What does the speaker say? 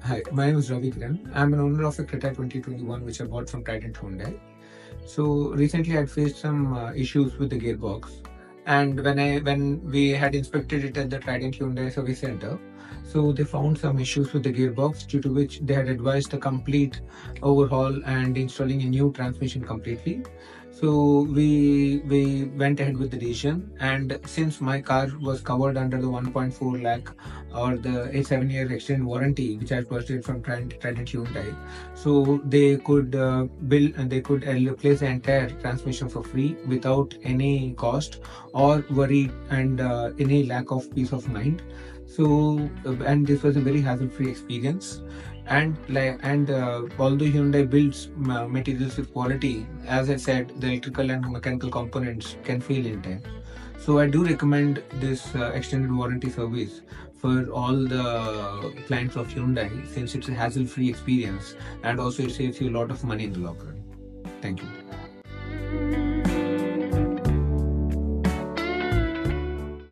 Hi, my name is Ravi Kiran. I'm an owner of a Creta 2021 which I bought from Trident Hyundai. So recently I'd faced some issues with the gearbox, and when we had inspected it at the Trident Hyundai service center, so they found some issues with the gearbox, due to which they had advised a complete overhaul and installing a new transmission completely. So we went ahead with the decision, and since my car was covered under the 1.4 lakh or the a 7-year extended warranty which I purchased from Trident Hyundai, so they could build and they could replace the entire transmission for free without any cost or worry and any lack of peace of mind. So and this was a very hassle-free experience. And although Hyundai builds materials with quality, as I said, the electrical and mechanical components can fail in time. So I do recommend this extended warranty service for all the clients of Hyundai, since it's a hassle-free experience and also it saves you a lot of money in the long run. Thank you.